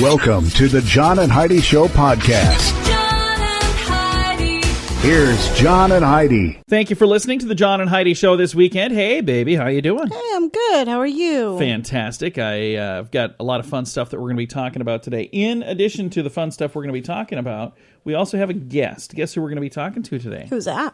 Welcome to the John and Heidi Show podcast. John and Heidi. Here's John and Heidi. Thank you for listening to the John and Heidi Show this weekend. Hey, baby, how you doing? Hey, I'm good. How are you? Fantastic. I've got a lot of fun stuff that we're going to be talking about today. In addition to the fun stuff we're going to be talking about, we also have a guest. Guess who we're going to be talking to today? Who's that?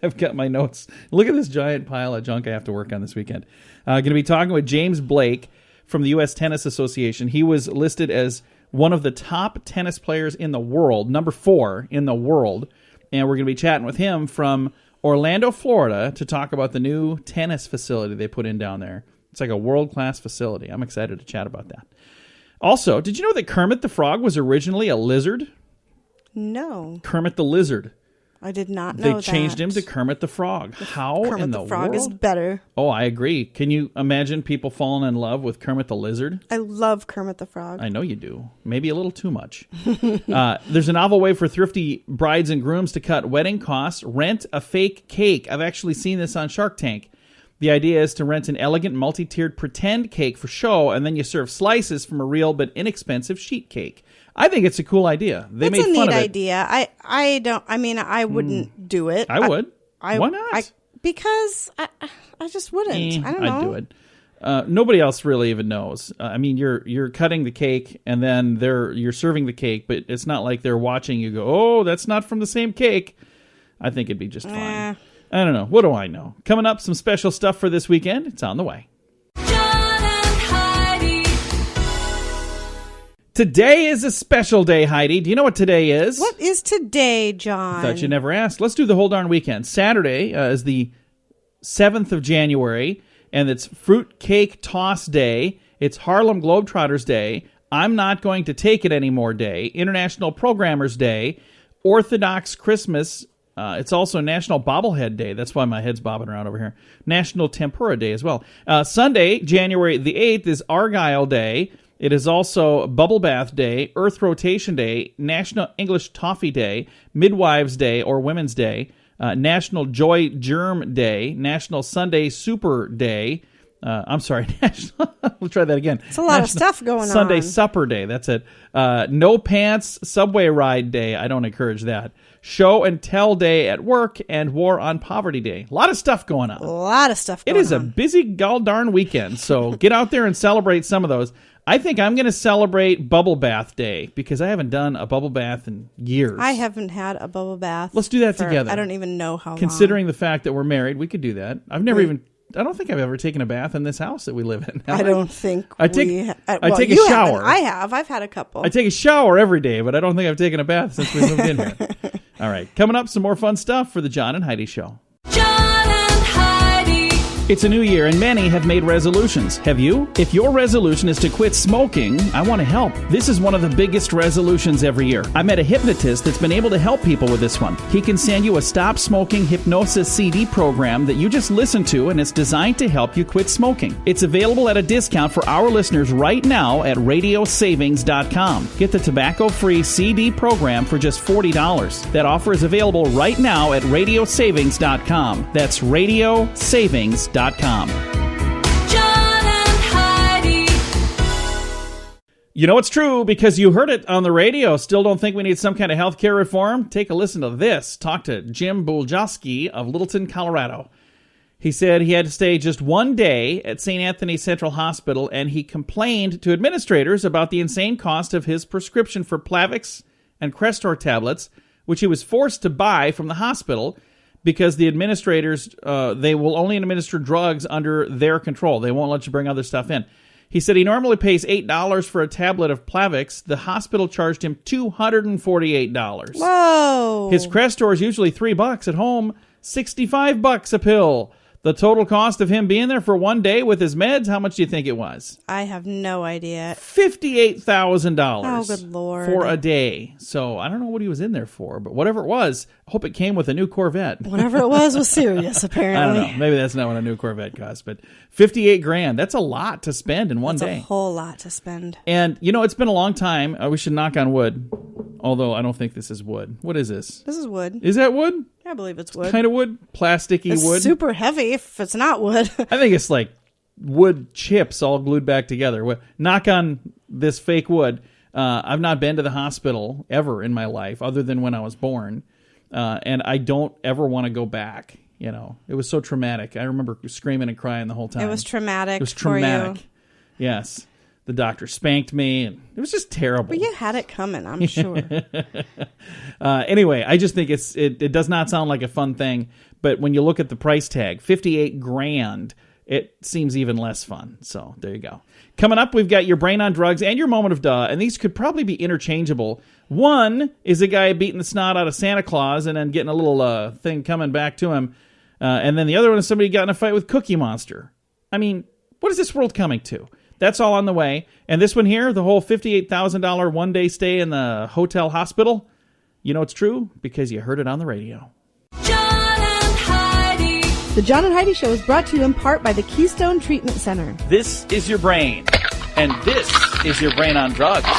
I've got my notes. Look at this giant pile of junk I have to work on this weekend. Going to be talking with James Blake from the U.S. Tennis Association. He was listed as one of the top tennis players in the world, number 4 in the world. And we're going to be chatting with him from Orlando, Florida, to talk about the new tennis facility they put in down there. It's like a world-class facility. I'm excited to chat about that. Also, did you know that Kermit the Frog was originally a lizard? No. Kermit the Lizard. I did not know They that. changed him to Kermit the Frog. How Kermit in the the Frog world? is better. Oh, I agree. Can you imagine people falling in love with Kermit the Lizard? I love Kermit the Frog. I know you do. Maybe a little too much. There's a novel way for thrifty brides and grooms to cut wedding costs. Rent a fake cake. I've actually seen this on Shark Tank. The idea is to rent an elegant, multi-tiered pretend cake for show, and then you serve slices from a real but inexpensive sheet cake. I think it's a cool idea. They It's made a fun neat of it. idea. I wouldn't do it. I would. Why not? Because I just wouldn't. I don't know. I'd do it. Nobody else really even knows. I mean, you're cutting the cake, and then you're serving the cake, but it's not like they're watching you go, oh, that's not from the same cake. I think it'd be just fine. I don't know. What do I know? Coming up, some special stuff for this weekend. It's on the way. John and Heidi. Today is a special day, Heidi. Do you know what today is? What is today, John? Thought you never asked. Let's do the whole darn weekend. Saturday is the 7th of January, and it's Fruit Cake Toss Day. It's Harlem Globetrotters Day. I'm Not Going to Take It Anymore Day. International Programmers Day. Orthodox Christmas. It's also National Bobblehead Day. That's why my head's bobbing around over here. National Tempura Day as well. Sunday, January the 8th, is Argyle Day. It is also Bubble Bath Day, Earth Rotation Day, National English Toffee Day, Midwives Day or Women's Day, National Joy Germ Day, National Sunday Super Day. National. We'll try that again. It's a lot of stuff going on. Sunday Supper Day. That's it. No Pants Subway Ride Day. I don't encourage that. Show and Tell Day at work and War on Poverty Day. A lot of stuff going on. A lot of stuff going on. It is a busy gall darn weekend, so get out there and celebrate some of those. I think I'm going to celebrate Bubble Bath Day because I haven't done a bubble bath in years. I haven't had a bubble bath. Let's do that together. I don't even know how Considering the fact that we're married, we could do that. I don't think I've ever taken a bath in this house that we live in. I don't think I take a you shower. haven't. I have. I've had a couple. I take a shower every day, but I don't think I've taken a bath since we moved in here. All right. Coming up, some more fun stuff for the John and Heidi Show. John and Heidi. It's a new year, and many have made resolutions. Have you? If your resolution is to quit smoking, I want to help. This is one of the biggest resolutions every year. I met a hypnotist that's been able to help people with this one. He can send you a Stop Smoking Hypnosis CD program that you just listen to, and it's designed to help you quit smoking. It's available at a discount for our listeners right now at radiosavings.com. Get the tobacco-free CD program for just $40. That offer is available right now at radiosavings.com. That's radiosavings.com. John and Heidi. You know it's true because you heard it on the radio. Still don't think we need some kind of health care reform? Take a listen to this. Talk to Jim Buljoski of Littleton, Colorado. He said he had to stay just one day at St. Anthony Central Hospital, and he complained to administrators about the insane cost of his prescription for Plavix and Crestor tablets, which he was forced to buy from the hospital because the administrators, they will only administer drugs under their control. They won't let you bring other stuff in. He said he normally pays $8 for a tablet of Plavix. The hospital charged him $248. Whoa. His Crestor is usually $3 at home, $65 a pill. The total cost of him being there for one day with his meds, how much do you think it was? I have no idea. $58,000. Oh, good Lord. For a day. So I don't know what he was in there for, but whatever it was, I hope it came with a new Corvette. Whatever it was serious, apparently. I don't know. Maybe that's not what a new Corvette costs, but $58,000. That's a lot to spend in one day. That's a whole lot to spend. And, you know, it's been a long time. We should knock on wood, although I don't think this is wood. What is this? This is wood. Is that wood? I believe it's wood. Kind of wood? Plasticky It's wood? super heavy if it's not wood. I think it's like wood chips all glued back together. Knock on this fake wood. I've not been to the hospital ever in my life, other than when I was born, and I don't ever want to go back. You know, it was so traumatic. I remember screaming and crying the whole time. It was traumatic. It was for traumatic. you. Yes, the doctor spanked me, and it was just terrible. Well, you had it coming, I'm sure. Anyway, I just think it does not sound like a fun thing, but when you look at the price tag, $58,000, it seems even less fun. So there you go. Coming up, we've got your brain on drugs and your moment of duh, and these could probably be interchangeable. One is a guy beating the snot out of Santa Claus and then getting a little thing coming back to him, and then the other one is somebody got in a fight with Cookie Monster. I mean, what is this world coming to? That's all on the way. And this one here, the whole $58,000 one-day stay in the hotel hospital, you know it's true because you heard it on the radio. John and Heidi. The John and Heidi Show is brought to you in part by the Keystone Treatment Center. This is your brain, and this is your brain on drugs.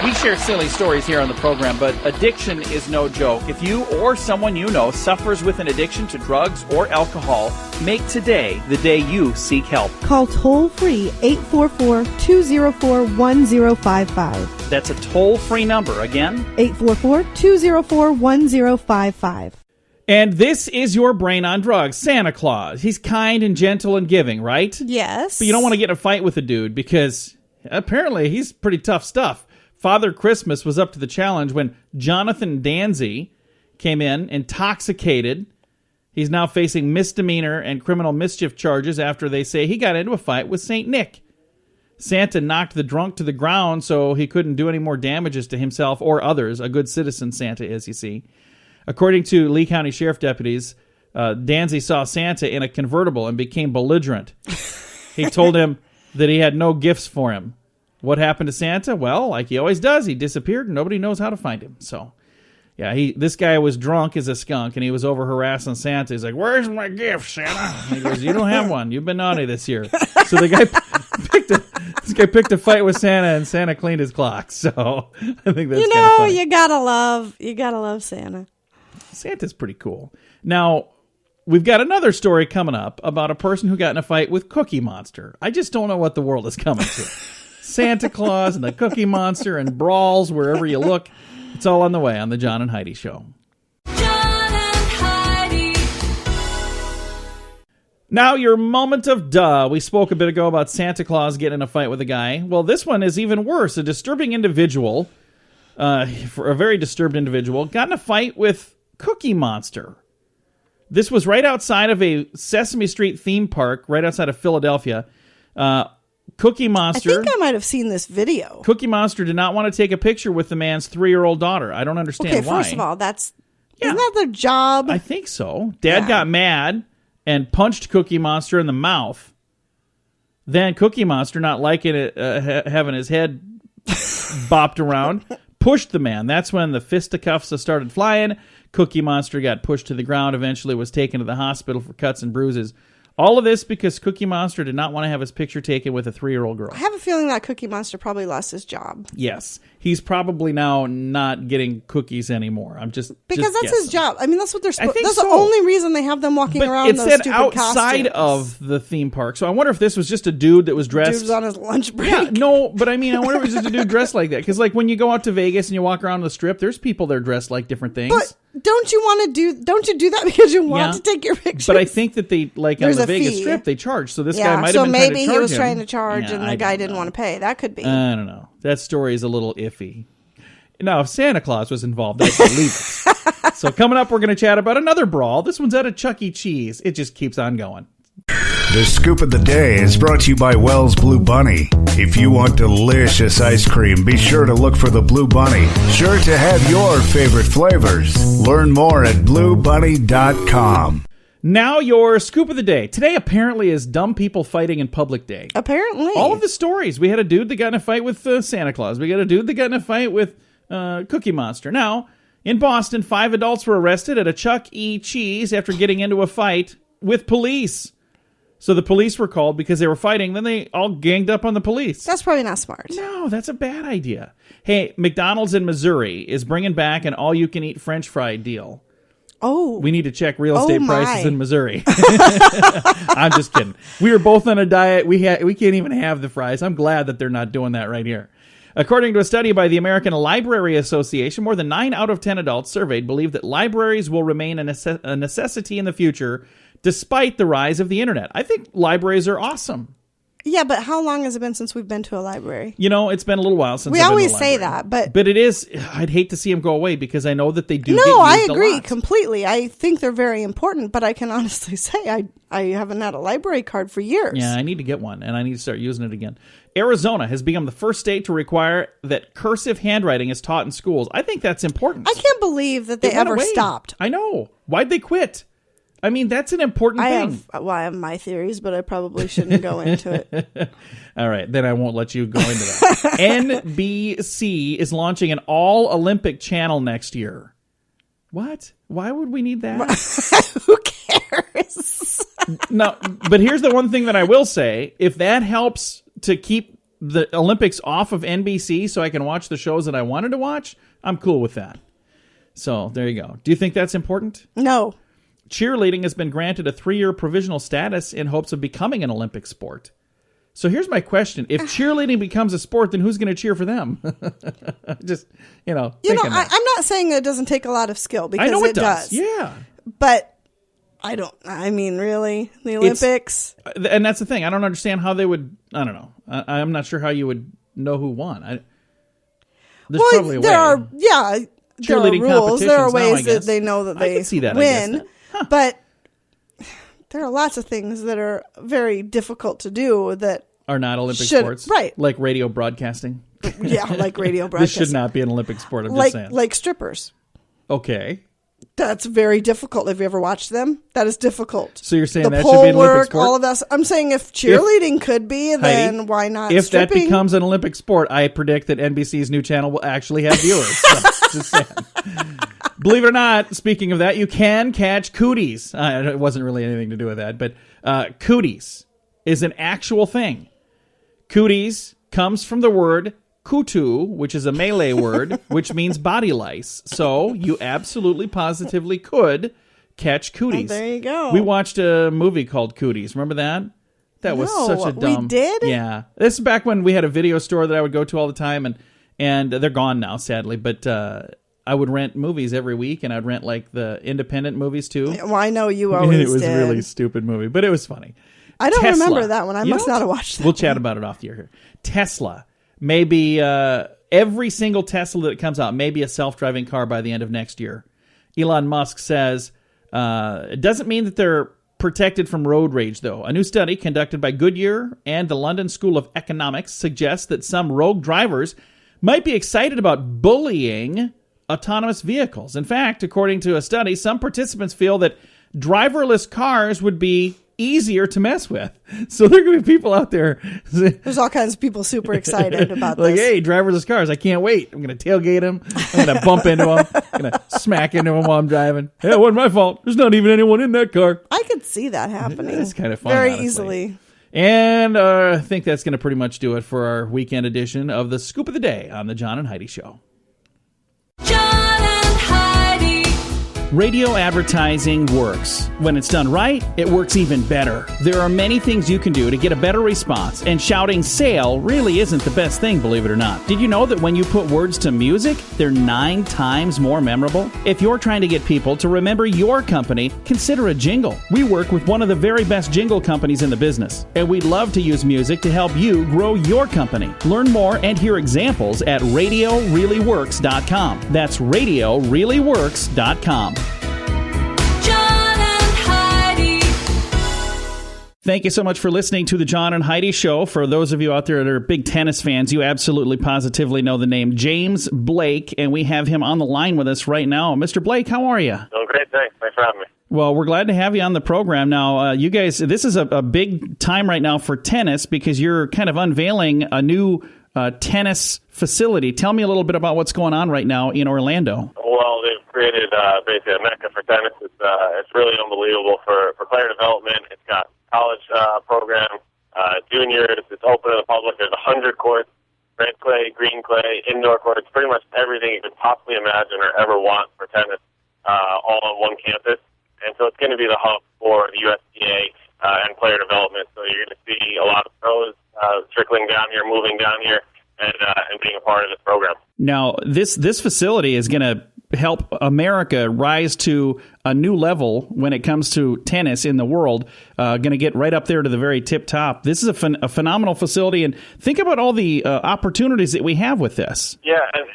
We share silly stories here on the program, but addiction is no joke. If you or someone you know suffers with an addiction to drugs or alcohol, make today the day you seek help. Call toll-free 844-204-1055. That's a toll-free number. Again, 844-204-1055. and this is your brain on drugs. Santa Claus. He's kind and gentle and giving, right? Yes. But you don't want to get in a fight with a dude because apparently he's pretty tough stuff. Father Christmas was up to the challenge when Jonathan Danzy came in intoxicated. He's now facing misdemeanor and criminal mischief charges after they say he got into a fight with St. Nick. Santa knocked the drunk to the ground so he couldn't do any more damages to himself or others. A good citizen Santa is, you see. According to Lee County Sheriff deputies, Danzy saw Santa in a convertible and became belligerent. He told him that he had no gifts for him. What happened to Santa? Well, like he always does, he disappeared and nobody knows how to find him. So, yeah, this guy was drunk as a skunk and he was over harassing Santa. He's like, "Where's my gift, Santa?" And he goes, "You don't have one. You've been naughty this year." So the guy picked a fight with Santa and Santa cleaned his clock. So I think that's kind of funny. you gotta love Santa. Santa's pretty cool. Now, we've got another story coming up about a person who got in a fight with Cookie Monster. I just don't know what the world is coming to. Santa Claus and the Cookie Monster and brawls wherever you look. It's all on the way on the John and Heidi Show. John and Heidi. Now, your moment of duh. We spoke a bit ago about Santa Claus getting in a fight with a guy. Well, this one is even worse. A disturbing individual, for a very disturbed individual, got in a fight with Cookie Monster. This was right outside of a Sesame Street theme park, right outside of Philadelphia. Cookie Monster. I think I might have seen this video. Cookie Monster did not want to take a picture with the man's 3-year-old daughter. I don't understand why. Okay, first of all, isn't that their job? I think so. Dad got mad and punched Cookie Monster in the mouth. Then Cookie Monster, not liking it, having his head bopped around, pushed the man. That's when the fisticuffs started flying. Cookie Monster got pushed to the ground, eventually was taken to the hospital for cuts and bruises. All of this because Cookie Monster did not want to have his picture taken with a 3-year-old girl. I have a feeling that Cookie Monster probably lost his job. Yes. He's probably now not getting cookies anymore. Because just that's guessing. his job. I mean, that's what they're supposed to do. That's so. the only reason they have them walking But around it those said stupid outside costumes. of the theme park. So I wonder if this was just a dude that was dressed. Dude was on his lunch break. Yeah, no, but I mean, I wonder if it was just a dude dressed like that. Because like when you go out to Vegas and you walk around the strip, there's people there dressed like different things. But don't you do that because you want to take your pictures? But I think that they, like There's on the a Vegas fee. Strip, they charge. So this guy might have so been maybe trying to charge he was him. trying to charge Yeah, and I the guy don't didn't know. want to pay. That could be. I don't know. That story is a little iffy. Now, if Santa Claus was involved, I'd believe it. So coming up, we're going to chat about another brawl. This one's at a Chuck E. Cheese. It just keeps on going. The scoop of the day is brought to you by Wells Blue Bunny. If you want delicious ice cream, be sure to look for the Blue Bunny. Sure to have your favorite flavors. Learn more at bluebunny.com. Now your scoop of the day. Today apparently is Dumb People Fighting in Public Day. Apparently. All of the stories. We had a dude that got in a fight with Santa Claus. We got a dude that got in a fight with Cookie Monster. Now, in Boston, 5 adults were arrested at a Chuck E. Cheese after getting into a fight with police. So the police were called because they were fighting. Then they all ganged up on the police. That's probably not smart. No, that's a bad idea. Hey, McDonald's in Missouri is bringing back an all-you-can-eat French fry deal. Oh. We need to check real estate my. prices in Missouri. I'm just kidding. We were both on a diet. We can't even have the fries. I'm glad that they're not doing that right here. According to a study by the American Library Association, more than 9 out of 10 adults surveyed believe that libraries will remain a necessity in the future despite the rise of the internet. I think libraries are awesome. Yeah, but how long has it been since we've been to a library? You know, it's been a little while since We I've been to always a say library. that, But it is, I'd hate to see them go away because I know that they do get No, I used a agree lot. completely. I think they're very important, but I can honestly say I haven't had a library card for years. Yeah, I need to get one, and I need to start using it again. Arizona has become the first state to require that cursive handwriting is taught in schools. I think that's important. I can't believe that they It went ever away. stopped. I know. Why'd they quit? I mean, that's an important thing. I have my theories, but I probably shouldn't go into it. All right, then I won't let you go into that. NBC is launching an all-Olympic channel next year. What? Why would we need that? Who cares? No, but here's the one thing that I will say. If that helps to keep the Olympics off of NBC so I can watch the shows that I wanted to watch, I'm cool with that. So there you go. Do you think that's important? No. Cheerleading has been granted a 3-year provisional status in hopes of becoming an Olympic sport. So here's my question. If cheerleading becomes a sport, then who's going to cheer for them? Just, thinking that. I'm not saying it doesn't take a lot of skill because I know it does. Yeah. But I mean, really? The Olympics? And that's the thing. I don't understand how they would, I don't know. I'm not sure how you would know who won. There's probably a way. There are Cheerleading rules. There are competitions now, I ways that guess. they know that I they can see that, I win. guess. Huh. But there are lots of things that are very difficult to do that Are not Olympic should- sports. right. Like radio broadcasting. like radio This broadcasting. should not be an Olympic sport. I'm just saying. Like strippers. Okay. That's very difficult. Have you ever watched them? That is difficult. So you're saying the that pole should be an Olympic work, sport? all of that. I'm saying if cheerleading could be, then Heidi, why not if stripping? that becomes an Olympic sport, I predict that NBC's new channel will actually have viewers. So, just saying. Believe it or not, speaking of that, you can catch cooties. It wasn't really anything to do with that, but cooties is an actual thing. Cooties comes from the word kutu, which is a Malay word, which means body lice. So you absolutely positively could catch cooties. Oh, there you go. We watched a movie called Cooties. Remember that? That was No, such a dumb... we did? Yeah. This is back when we had a video store that I would go to all the time, and they're gone now, sadly, but I would rent movies every week, and I'd rent like the independent movies too. Well, I know you always It was did. a really stupid movie, but it was funny. I don't Tesla. remember that one. I You must don't? not have watched that. We'll chat about it off the air here. Tesla. Maybe every single Tesla that comes out may be a self-driving car by the end of next year. Elon Musk says it doesn't mean that they're protected from road rage, though. A new study conducted by Goodyear and the London School of Economics suggests that some rogue drivers might be excited about bullying autonomous vehicles. In fact, according to a study, some participants feel that driverless cars would be easier to mess with. So there are going to be people out there There's all kinds of people super excited about like, this. hey, driverless cars, I can't wait. I'm going to tailgate them. I'm going to bump into them. I'm going to smack into them while I'm driving. Hey, it wasn't my fault. There's not even anyone in that car. I could see that happening. It's kind of fun, Very honestly. easily. And I think that's going to pretty much do it for our weekend edition of the Scoop of the Day on the John and Heidi Show. John and Heidi. Radio advertising works. When it's done right, it works even better. There are many things you can do to get a better response, and shouting sale really isn't the best thing, believe it or not. Did you know that when you put words to music, they're 9 times more memorable? If you're trying to get people to remember your company, consider a jingle. We work with one of the very best jingle companies in the business, and we'd love to use music to help you grow your company. Learn more and hear examples at RadioReallyWorks.com. That's RadioReallyWorks.com. John and Heidi. Thank you so much for listening to the John and Heidi Show. For those of you out there that are big tennis fans, you absolutely positively know the name James Blake, and we have him on the line with us right now. Mr. Blake, how are you? Doing great, thanks. Thanks for having me. Well, we're glad to have you on the program. Now, you guys, this is a big time right now for tennis because you're kind of unveiling a new tennis facility. Tell me a little bit about what's going on right now in Orlando. Well, they've created basically a mecca for tennis. It's really unbelievable for player development. It's got college program, juniors. It's open to the public. There's 100 courts, red clay, green clay, indoor courts, pretty much everything you could possibly imagine or ever want for tennis. all on one campus. And so it's going to be the hub for the USTA and player development. So you're going to see a lot of pros trickling down here, moving down here, and being a part of this program. Now, this facility is going to help America rise to a new level when it comes to tennis in the world. Going to get right up there to the very tip top. This is a phenomenal facility, and think about all the opportunities that we have with this. Yeah, and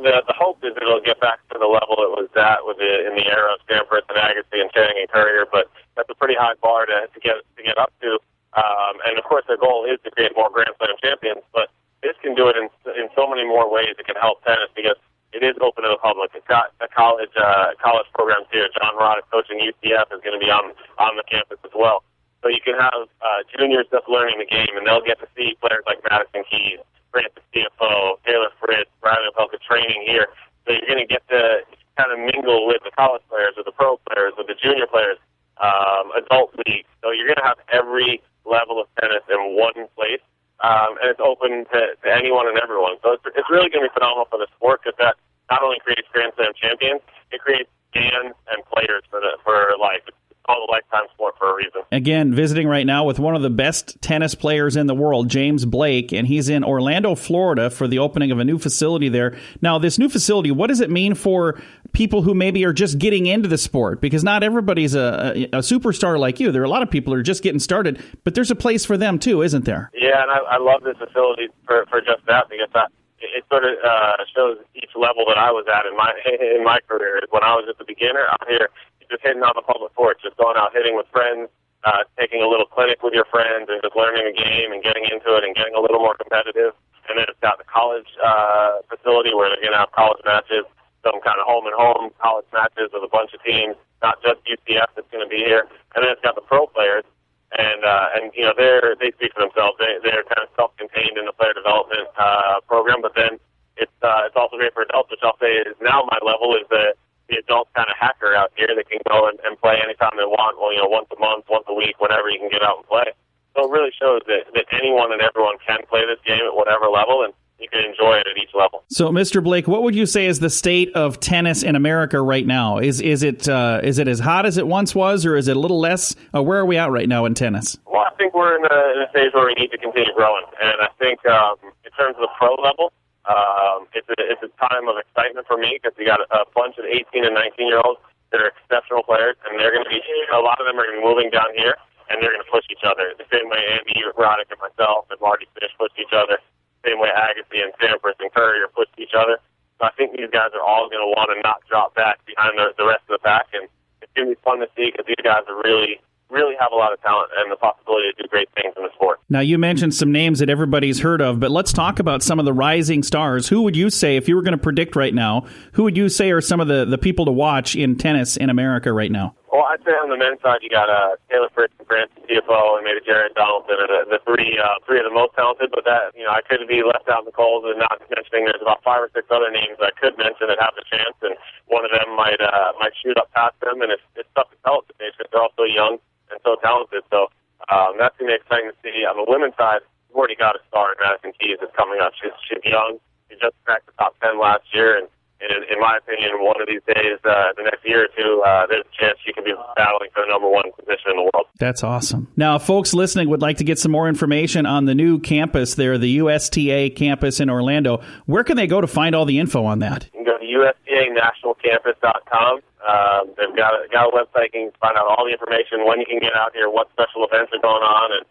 the hope is it'll get back to the level it was at in the era of Stanford and Agassi and Channing and Courier, but that's a pretty high bar to get up to. And of course, their goal is to create more Grand Slam champions, but this can do it in so many more ways. It can help tennis because it is open to the public. It's got a college programs here. John Roddick coaching UCF is going to be on the campus as well. So you can have juniors just learning the game, and they'll get to see players like Madison Keys, Francis CFO, Taylor Fritz, Bradley Opelka training here. So you're going to get to kind of mingle with the college players, with the pro players, with the junior players, adult leagues. So you're going to have every level of tennis in one place. And it's open to anyone and everyone. So it's really going to be phenomenal for the sport because that not only creates Grand Slam champions, it creates fans and players for life. It's called a lifetime sport for a reason. Again, visiting right now with one of the best tennis players in the world, James Blake, and he's in Orlando, Florida for the opening of a new facility there. Now, this new facility, what does it mean for people who maybe are just getting into the sport? Because not everybody's a superstar like you. There are a lot of people who are just getting started, but there's a place for them too, isn't there? Yeah, and I love this facility for just that because it sort of shows each level that I was at in my career. When I was at the beginner out here, just hitting on the public court, just going out hitting with friends, taking a little clinic with your friends, and just learning the game and getting into it and getting a little more competitive. And then it's got the college facility where they're going to have college matches, some kind of home-and-home college matches with a bunch of teams, not just UCF that's going to be here. And then it's got the pro players, and they speak for themselves. They're kind of self-contained in the player development program, but then it's also great for adults, which I'll say is now my level is the adult kind of hacker out here that can go and play anytime they want, once a month, once a week, whenever you can get out and play. So it really shows that anyone and everyone can play this game at whatever level, and you can enjoy it at each level. So, Mr. Blake, what would you say is the state of tennis in America right now? Is it as hot as it once was, or is it a little less? Where are we at right now in tennis? Well, I think we're in a stage where we need to continue growing, and I think in terms of the pro level, it's a time of excitement for me because we got a bunch of 18 and 19-year-olds that are exceptional players, and they're going to be a lot of them are going to be moving down here, and they're going to push each other the same way Andy Roddick and myself and Marty Fish pushed each other, same way Agassi and Sampras and Courier pushed each other. So I think these guys are all going to want to not drop back behind the rest of the pack, and it's going to be fun to see because these guys are really have a lot of talent and the possibility to do great things in the sport. Now, you mentioned some names that everybody's heard of, but let's talk about some of the rising stars. Who would you say, if you were going to predict right now, who would you say are some of the people to watch in tennis in America right now? Well, I'd say on the men's side, you got Taylor Fritz and Francis CFO and maybe Jared Donaldson are the three of the most talented, but that, I could be left out in the cold and not mentioning there's about 5 or 6 other names I could mention that have a chance, and one of them might shoot up past them, and it's tough to tell at this age because they're all so young and so talented. So that's going to be exciting to see. On the women's side, we've already got a star in Madison Keys that's coming up. She's young. She just cracked the top 10 last year, and in my opinion, one of these days, the next year or two, there's a chance she could be battling for the number 1 position in the world. That's awesome. Now, if folks listening would like to get some more information on the new campus there, the USTA campus in Orlando, where can they go to find all the info on that? You can go to USTAnationalcampus.com. They've got a website. You can find out all the information, when you can get out here, what special events are going on, and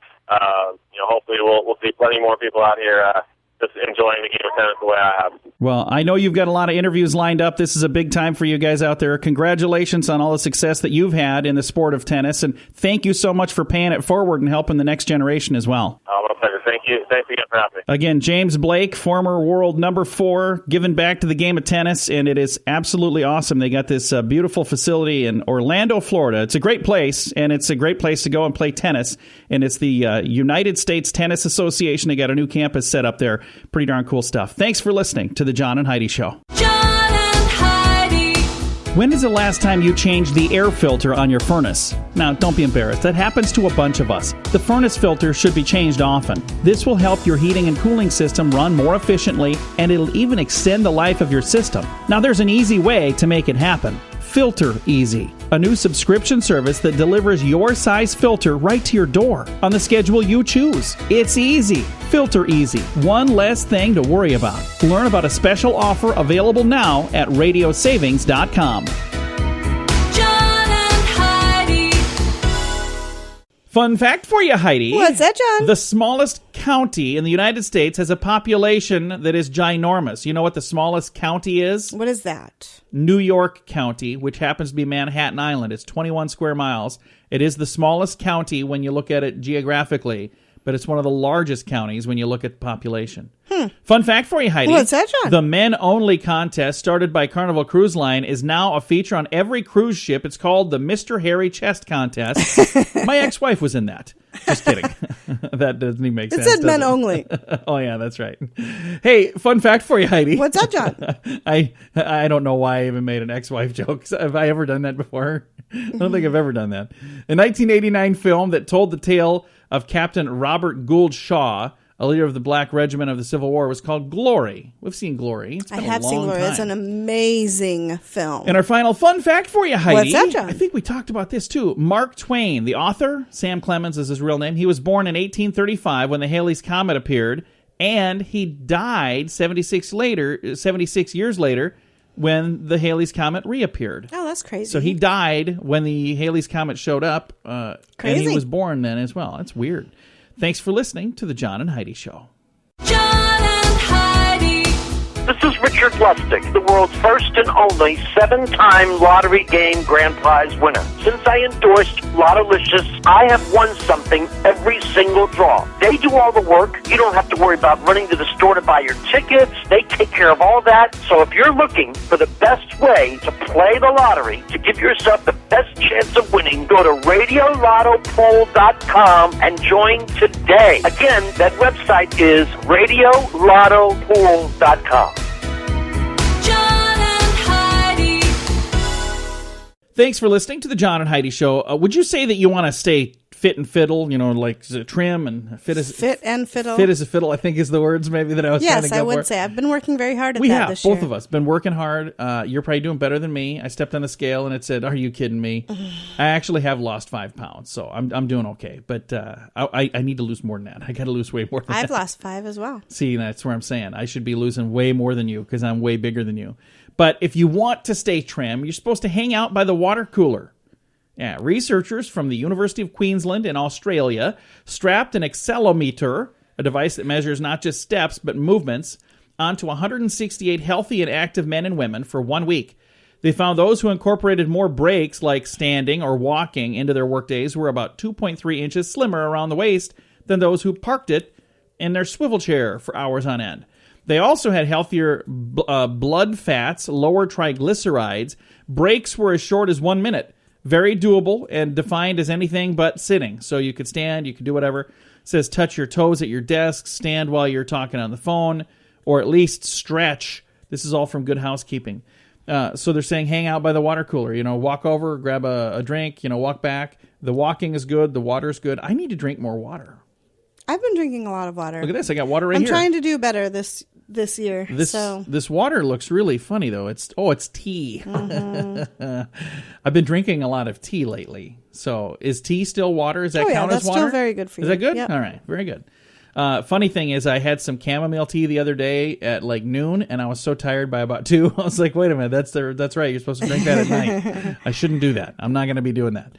hopefully we'll see plenty more people out here just enjoying the game of tennis the way I have. Well, I know you've got a lot of interviews lined up. This is a big time for you guys out there. Congratulations on all the success that you've had in the sport of tennis, and thank you so much for paying it forward and helping the next generation as well. My pleasure. Thank you. Thanks again for having me. Again, James Blake, former world number 4, giving back to the game of tennis, and it is absolutely awesome. They got this beautiful facility in Orlando, Florida. It's a great place, and it's a great place to go and play tennis, and it's the United States Tennis Association. They got a new campus set up there. Pretty darn cool stuff. Thanks for listening to The John and Heidi Show. John and Heidi. When is the last time you changed the air filter on your furnace? Now, don't be embarrassed. That happens to a bunch of us. The furnace filter should be changed often. This will help your heating and cooling system run more efficiently, and it'll even extend the life of your system. Now, there's an easy way to make it happen. Filter Easy, a new subscription service that delivers your size filter right to your door on the schedule you choose. It's easy. Filter Easy. One less thing to worry about. Learn about a special offer available now at radiosavings.com. John and Heidi. Fun fact for you, Heidi. What's that, John? The smallest county in the United States has a population that is ginormous. You know what the smallest county is? What is that? New York County, which happens to be Manhattan Island. It's 21 square miles. It is the smallest county when you look at it geographically, but it's one of the largest counties when you look at the population. Fun fact for you, Heidi. What's that, John? The men-only contest started by Carnival Cruise Line is now a feature on every cruise ship. It's called the Mr. Hairy Chest Contest. My ex-wife was in that. Just kidding. That doesn't even make sense. It said does men it? only. Oh, yeah, that's right. Hey, fun fact for you, Heidi. What's that, John? I don't know why I even made an ex-wife joke. Have I ever done that before? I don't think I've ever done that. A 1989 film that told the tale of Captain Robert Gould Shaw, a leader of the Black Regiment of the Civil War, was called Glory. We've seen Glory. It's been I a have long seen Glory. time. It's an amazing film. And our final fun fact for you, Heidi. What's that, John? I think we talked about this too. Mark Twain, the author, Sam Clemens is his real name. He was born in 1835 when the Halley's Comet appeared, and he died 76 years later when the Halley's Comet reappeared. Oh, that's crazy. So he died when the Halley's Comet showed up, and Crazy. he was born then as well. That's weird. Thanks for listening to The John and Heidi Show. John and Heidi. This is Richard Lustig, the world's first and only 7-time lottery game grand prize winner. Since I endorsed Lottolicious, I have won something every single draw. They do all the work. You don't have to worry about running to the store to buy your tickets. They take care of all that. So if you're looking for the best way to play the lottery, to give yourself the best chance of winning, go to RadioLottoPool.com and join today. Again, that website is RadioLottoPool.com. John and Heidi. Thanks for listening to The John and Heidi Show. Would you say that you want to stay fit and fiddle, like trim and fit as Fit and fiddle. Fit as a fiddle, I think is the words maybe that I was trying to Yes, go I would for. say. I've been working very hard at We that have, this year. both of us, been working hard. You're probably doing better than me. I stepped on a scale and it said, "Are you kidding me?" I actually have lost 5 pounds, so I'm doing okay. But I need to lose more than that. I got to lose way more than I've that. lost 5 as well. See, that's where I'm saying. I should be losing way more than you because I'm way bigger than you. But if you want to stay trim, you're supposed to hang out by the water cooler. Yeah, researchers from the University of Queensland in Australia strapped an accelerometer, a device that measures not just steps but movements, onto 168 healthy and active men and women for 1 week. They found those who incorporated more breaks, like standing or walking, into their workdays were about 2.3 inches slimmer around the waist than those who parked it in their swivel chair for hours on end. They also had healthier blood fats, lower triglycerides. Breaks were as short as 1 minute. Very doable and defined as anything but sitting. So you could stand, you could do whatever. It says touch your toes at your desk, stand while you're talking on the phone, or at least stretch. This is all from Good Housekeeping. So they're saying hang out by the water cooler. Walk over, grab a drink, walk back. The walking is good. The water is good. I need to drink more water. I've been drinking a lot of water. Look at this. I got water right I'm here. trying to do better this year. This water looks really funny though. It's tea. Mm-hmm. I've been drinking a lot of tea lately. So is tea still water? Does that Oh, yeah, count as that's water? still very good for you. Is that good? Yep. All right, very good. Funny thing is, I had some chamomile tea the other day at like noon, and I was so tired by about 2. I was like, "Wait a minute, that's right. You're supposed to drink that at night. I shouldn't do that. I'm not going to be doing that."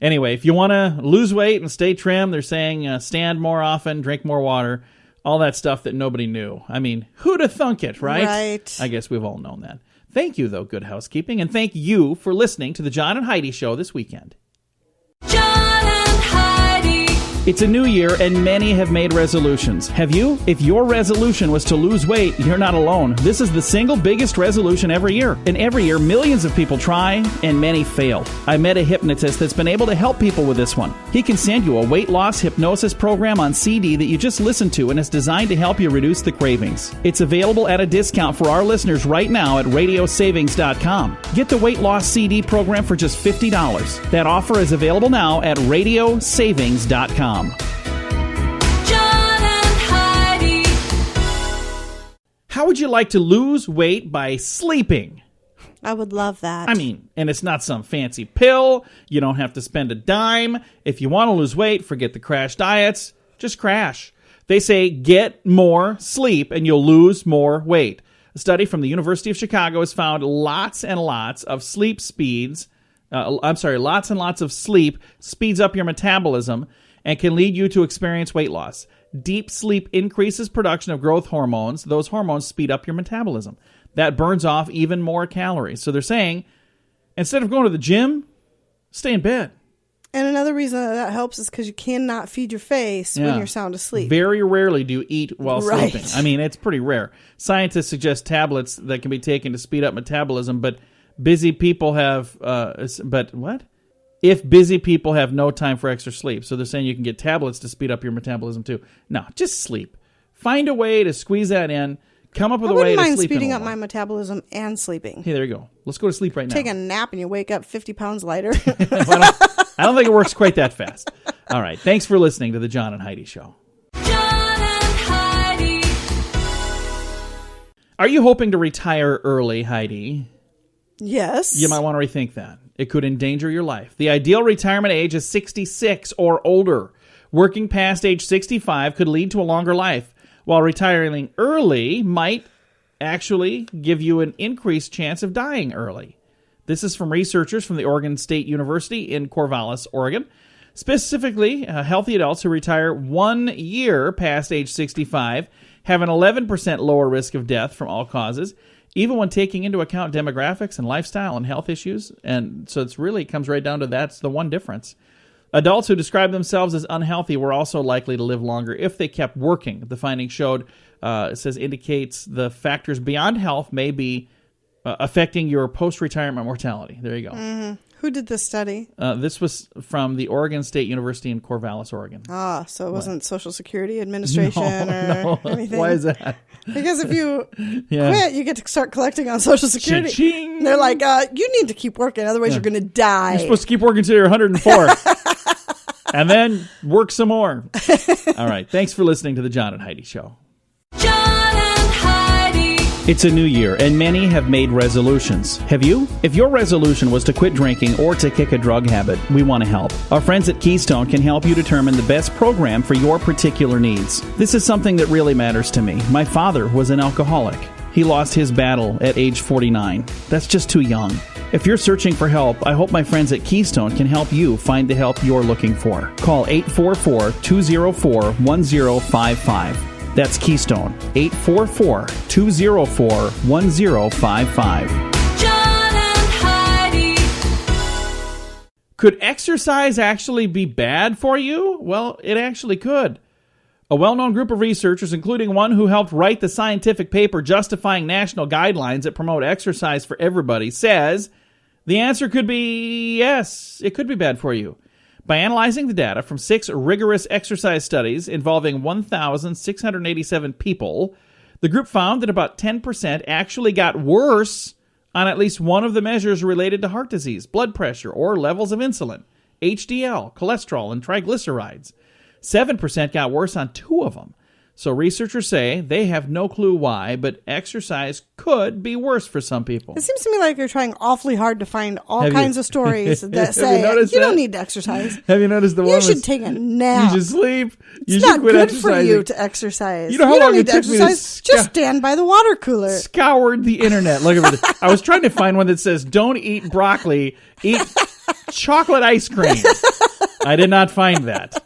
Anyway, if you want to lose weight and stay trim, they're saying stand more often, drink more water, all that stuff that nobody knew. I mean, who'd have thunk it, right? Right. I guess we've all known that. Thank you, though, Good Housekeeping, and thank you for listening to the John and Heidi Show this weekend. John and Heidi. It's a new year, and many have made resolutions. Have you? If your resolution was to lose weight, you're not alone. This is the single biggest resolution every year. And every year, millions of people try, and many fail. I met a hypnotist that's been able to help people with this one. He can send you a weight loss hypnosis program on CD that you just listened to, and it's designed to help you reduce the cravings. It's available at a discount for our listeners right now at radiosavings.com. Get the weight loss CD program for just $50. That offer is available now at radiosavings.com. John and Heidi. How would you like to lose weight by sleeping? I would love that. I mean, and it's not some fancy pill. You don't have to spend a dime. If you want to lose weight, forget the crash diets. Just crash. They say get more sleep and you'll lose more weight. A study from the University of Chicago has found lots and lots of sleep speeds. Lots and lots of sleep speeds up your metabolism and can lead you to experience weight loss. Deep sleep increases production of growth hormones. Those hormones speed up your metabolism. That burns off even more calories. So they're saying, instead of going to the gym, stay in bed. And another reason that helps is because you cannot feed your face when you're sound asleep. Very rarely do you eat while Right. sleeping. I mean, it's pretty rare. Scientists suggest tablets that can be taken to speed up metabolism, but busy people have... If busy people have no time for extra sleep. So they're saying you can get tablets to speed up your metabolism too. No, just sleep. Find a way to squeeze that in. Come up with a way to sleep. I wouldn't mind speeding up my metabolism and sleeping. Hey, there you go. Let's go to sleep right now. Take a nap and you wake up 50 pounds lighter. I don't think it works quite that fast. All right. Thanks for listening to the John and Heidi Show. John and Heidi. Are you hoping to retire early, Heidi? Yes. You might want to rethink that. It could endanger your life. The ideal retirement age is 66 or older. Working past age 65 could lead to a longer life, while retiring early might actually give you an increased chance of dying early. This is from researchers from the Oregon State University in Corvallis, Oregon. Specifically, healthy adults who retire 1 year past age 65 have an 11% lower risk of death from all causes, even when taking into account demographics and lifestyle and health issues. And so it's really comes right down to that's the one difference. Adults who describe themselves as unhealthy were also likely to live longer if they kept working. The findings showed, indicates the factors beyond health may be affecting your post-retirement mortality. There you go. Mm-hmm. Who did this study? This was from the Oregon State University in Corvallis, Oregon. Ah, so it wasn't Social Security Administration or anything? Why is that? Because if you quit, you get to start collecting on Social Security. Cha-ching. They're like, you need to keep working, otherwise you're going to die. You're supposed to keep working until you're 104. And then work some more. All right. Thanks for listening to the John and Heidi Show. John and Heidi. It's a new year, and many have made resolutions. Have you? If your resolution was to quit drinking or to kick a drug habit, we want to help. Our friends at Keystone can help you determine the best program for your particular needs. This is something that really matters to me. My father was an alcoholic. He lost his battle at age 49. That's just too young. If you're searching for help, I hope my friends at Keystone can help you find the help you're looking for. Call 844-204-1055. That's Keystone, 844-204-1055. John and Heidi. Could exercise actually be bad for you? Well, it actually could. A well-known group of researchers, including one who helped write the scientific paper justifying national guidelines that promote exercise for everybody, says the answer could be yes, it could be bad for you. By analyzing the data from 6 rigorous exercise studies involving 1,687 people, the group found that about 10% actually got worse on at least one of the measures related to heart disease, blood pressure, or levels of insulin, HDL, cholesterol, and triglycerides. 7% got worse on 2 of them. So researchers say they have no clue why, but exercise could be worse for some people. It seems to me like you're trying awfully hard to find all kinds of stories that say you don't need to exercise. Have you noticed the one? You should take a nap. You should sleep. You It's should not quit good exercising. for you to exercise. You know how don't long need it to took me to exercise. Just stand by the water cooler. Scoured the internet. Look at this. I was trying to find one that says, "Don't eat broccoli. Eat chocolate ice cream." I did not find that.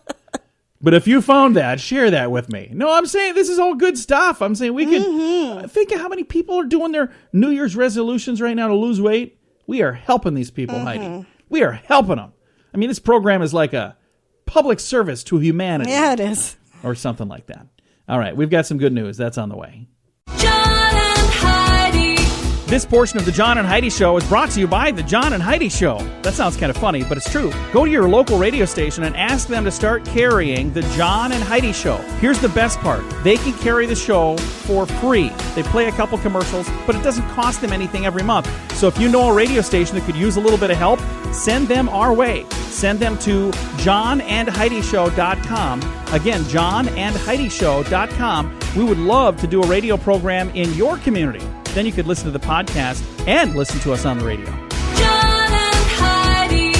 But if you found that, share that with me. No, I'm saying this is all good stuff. I'm saying we can think of how many people are doing their New Year's resolutions right now to lose weight. We are helping these people, Heidi. We are helping them. I mean, this program is like a public service to humanity. Yeah, it is. Or something like that. All right, we've got some good news. That's on the way. John and Heidi. This portion of the John and Heidi Show is brought to you by the John and Heidi Show. That sounds kind of funny, but it's true. Go to your local radio station and ask them to start carrying the John and Heidi Show. Here's the best part. They can carry the show for free. They play a couple commercials, but it doesn't cost them anything every month. So if you know a radio station that could use a little bit of help, send them our way. Send them to johnandheidishow.com. Again, johnandheidishow.com. We would love to do a radio program in your community. Then you could listen to the podcast and listen to us on the radio. John and Heidi.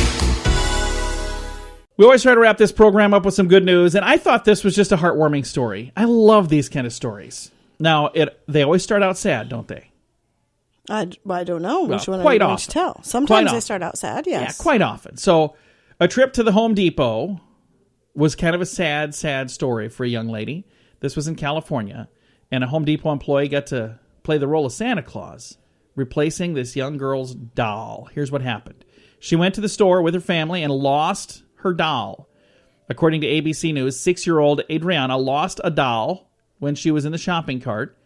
We always try to wrap this program up with some good news, and I thought this was just a heartwarming story. I love these kind of stories. Now, they always start out sad, don't they? I don't know which one quite I'm going often. to tell. Quite Sometimes often. they start out sad, yes. Yeah, quite often. So, a trip to the Home Depot was kind of a sad, sad story for a young lady. This was in California, and a Home Depot employee got to play the role of Santa Claus, replacing this young girl's doll. Here's what happened. She went to the store with her family and lost her doll. According to ABC News, 6-year-old Adriana lost a doll when she was in the shopping cart,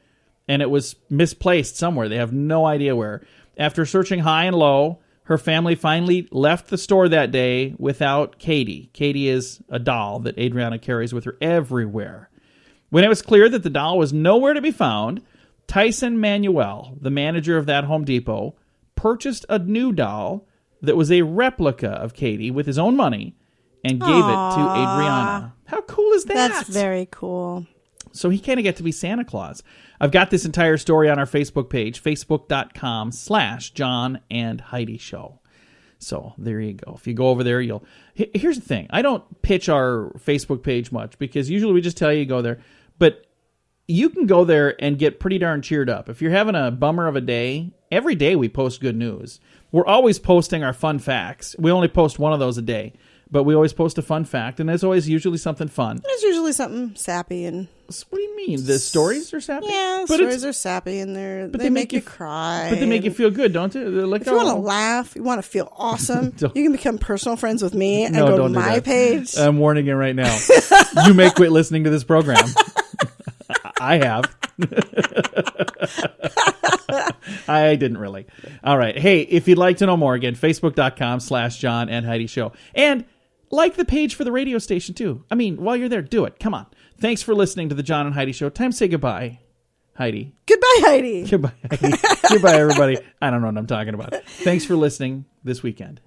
and it was misplaced somewhere. They have no idea where. After searching high and low, her family finally left the store that day without Katie. Katie is a doll that Adriana carries with her everywhere. When it was clear that the doll was nowhere to be found, Tyson Manuel, the manager of that Home Depot, purchased a new doll that was a replica of Katie with his own money and gave it to Adriana. How cool is that? That's very cool. So he kind of get to be Santa Claus. I've got this entire story on our Facebook page, facebook.com/John and Heidi Show. So there you go. If you go over there, you'll... Here's the thing. I don't pitch our Facebook page much because usually we just tell you go there. But you can go there and get pretty darn cheered up. If you're having a bummer of a day, every day we post good news. We're always posting our fun facts. We only post one of those a day. But we always post a fun fact, and there's always usually something fun. There's usually something sappy and... What do you mean? The stories are sappy? Yeah, but stories are sappy and they make you cry. But they make you feel good, don't they? They're like, if you want to laugh, you want to feel awesome, you can become personal friends with me and No, go to don't do my that. page. I'm warning you right now. You may quit listening to this program. I have. I didn't really. All right. Hey, if you'd like to know more, again, facebook.com/John and Heidi Show. And like the page for the radio station, too. I mean, while you're there, do it. Come on. Thanks for listening to the John and Heidi Show. Time to say goodbye, Heidi. Goodbye, Heidi. Goodbye, Heidi. Goodbye, everybody. I don't know what I'm talking about. Thanks for listening this weekend.